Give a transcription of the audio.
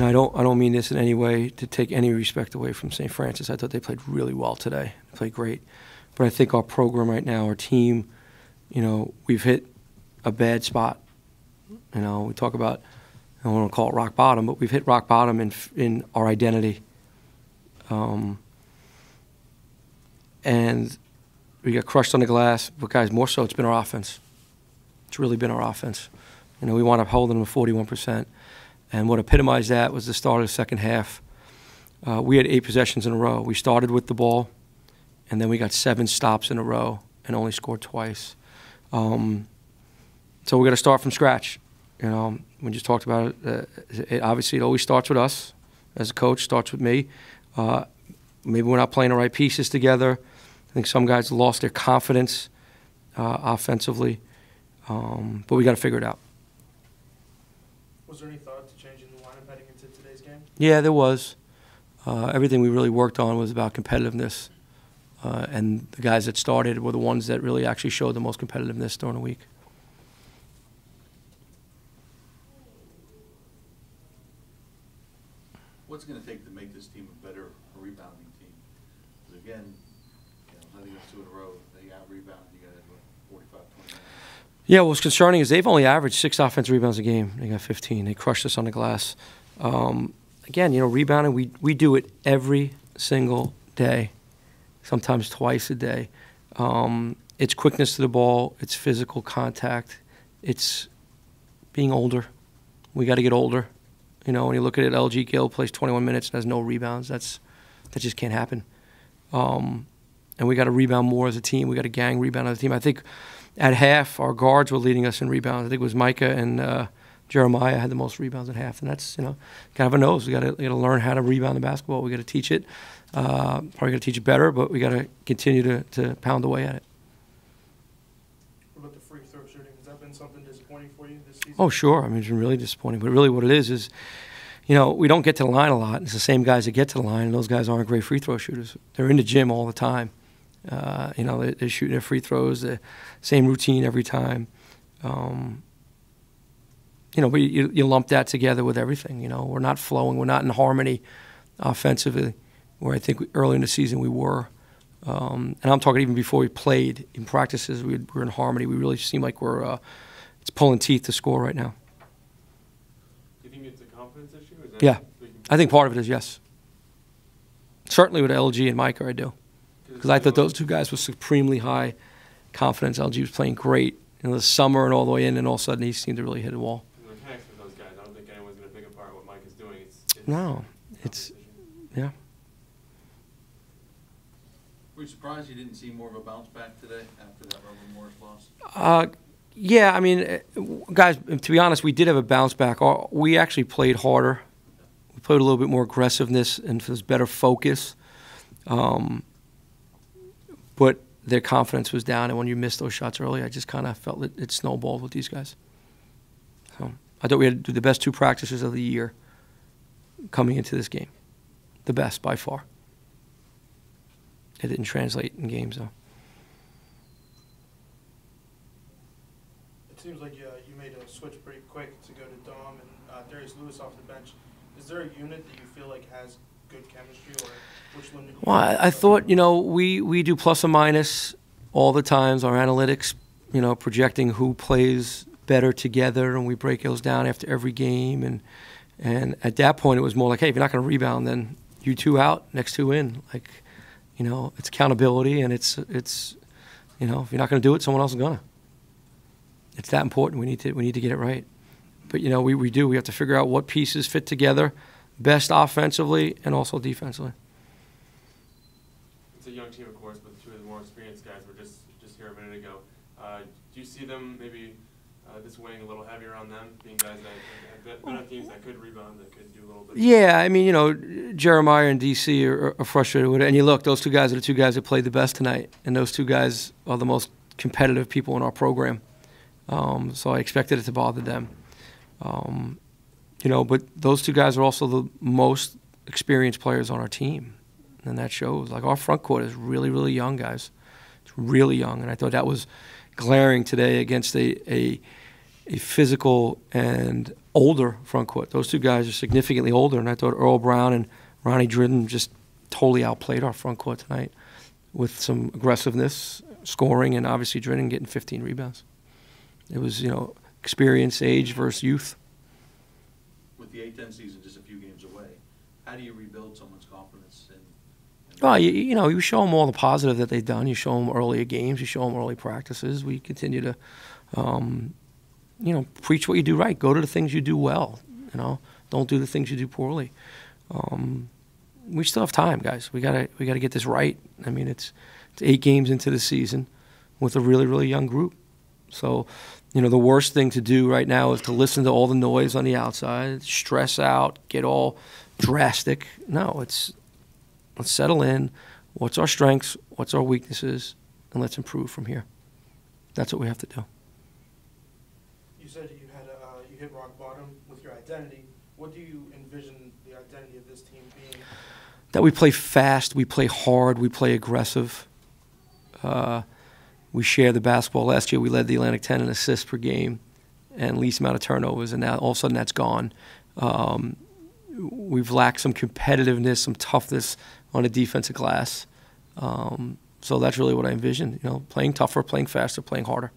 and I don't mean this in any way to take any respect away from St. Francis. I thought they played really well today. They played great. But I think our program right now, our team, we've hit a bad spot. We talk about, I don't want to call it rock bottom, but we've hit rock bottom in our identity. And we got crushed on the glass. But, guys, more so it's been our offense. It's really been our offense. We wound up holding them to 41%. And what epitomized that was the start of the second half. We had 8 possessions in a row. We started with the ball, and then we got 7 stops in a row and only scored twice. So we got to start from scratch. We just talked about it. Obviously, it always starts with us as a coach, starts with me. Maybe we're not playing the right pieces together. I think some guys lost their confidence offensively. But we got to figure it out. Was there any thought to changing the lineup heading into today's game? Yeah, there was. Everything we really worked on was about competitiveness. And the guys that started were the ones that really actually showed the most competitiveness during the week. What's it going to take to make this team a better rebounding team? Because again, letting us 2 in a row, they out-rebound, you got 45, 29. Yeah, what's concerning is they've only averaged 6 offensive rebounds a game. They got 15. They crushed us on the glass. Again, rebounding, we do it every single day, sometimes twice a day. It's quickness to the ball. It's physical contact. It's being older. We got to get older. When you look at it, LG Gill plays 21 minutes and has no rebounds. That just can't happen. And we got to rebound more as a team. We got to gang rebound as a team. I think at half, our guards were leading us in rebounds. I think it was Micah and Jeremiah had the most rebounds at half. And that's, kind of a nose. We got to learn how to rebound the basketball. We got to teach it. Probably got to teach it better, but we got to continue to pound away at it. What about the free throw shooting? Has that been something disappointing for you this season? Oh, sure. It's been really disappointing. But really what it is, we don't get to the line a lot. It's the same guys that get to the line, and those guys aren't great free throw shooters. They're in the gym all the time. They're shooting their free throws, the same routine every time. But you lump that together with everything. We're not flowing. We're not in harmony offensively, where I think early in the season we were. And I'm talking even before we played in practices, we were in harmony. We really seem like it's pulling teeth to score right now. Do you think it's a confidence issue? Yeah, I think part of it is yes. Certainly with LG and Micah, I do. Because I thought those 2 guys were supremely high confidence. LG was playing great in the summer and all the way in, and all of a sudden he seemed to really hit a wall. The mechanics with those guys, I don't think anyone's going to pick apart what Mike is doing. Yeah. Were you surprised you didn't see more of a bounce back today after that Robert Morris loss? Yeah, guys, to be honest, we did have a bounce back. We actually played harder. We played a little bit more aggressiveness and there's better focus. But their confidence was down, and when you missed those shots early, I just kind of felt it snowballed with these guys. So I thought we had to do the best 2 practices of the year coming into this game. The best, by far. It didn't translate in games, though. It seems like you made a switch pretty quick to go to Dom and Darius Lewis off the bench. Is there a unit that you feel like has good chemistry, or which one? Well, I thought, we do plus or minus all the times. Our analytics, projecting who plays better together, and we break those down after every game. And at that point, it was more like, hey, if you're not going to rebound, then you 2 out, next 2 in. It's accountability, and it's if you're not going to do it, someone else is going to. It's that important. We need to get it right. But we have to figure out what pieces fit together best offensively and also defensively. It's a young team, of course, but 2 of the more experienced guys were just here a minute ago. Do you see them maybe this weighing a little heavier on them, being guys that have been on teams that could rebound, that could do a little bit? Yeah, Jeremiah and DC are frustrated with it. And you look, those 2 guys are the 2 guys that played the best tonight, and those 2 guys are the most competitive people in our program. So I expected it to bother them. But those 2 guys are also the most experienced players on our team, and that shows. Like, our front court is really, really young, guys. It's really young, and I thought that was glaring today against a a physical and older front court. Those two guys are significantly older, and I thought Earl Brown and Ronnie Dridden just totally outplayed our front court tonight with some aggressiveness, scoring, and obviously Dridden getting 15 rebounds. It was, experience, age versus youth. With the A-10 season just a few games away, how do you rebuild someone's confidence? Well, you show them all the positive that they've done. You show them earlier games. You show them early practices. We continue to, preach what you do right. Go to the things you do well. Don't do the things you do poorly. We still have time, guys. We gotta get this right. I mean, it's 8 games into the season with a really, really young group. So, the worst thing to do right now is to listen to all the noise on the outside, stress out, get all drastic. No, let's settle in. What's our strengths? What's our weaknesses? And let's improve from here. That's what we have to do. You said you hit rock bottom with your identity. What do you envision the identity of this team being? That we play fast, we play hard, we play aggressive. We share the basketball. Last year we led the Atlantic 10 in assists per game and least amount of turnovers, and now all of a sudden that's gone. We've lacked some competitiveness, some toughness on the defensive glass. So that's really what I envision, playing tougher, playing faster, playing harder.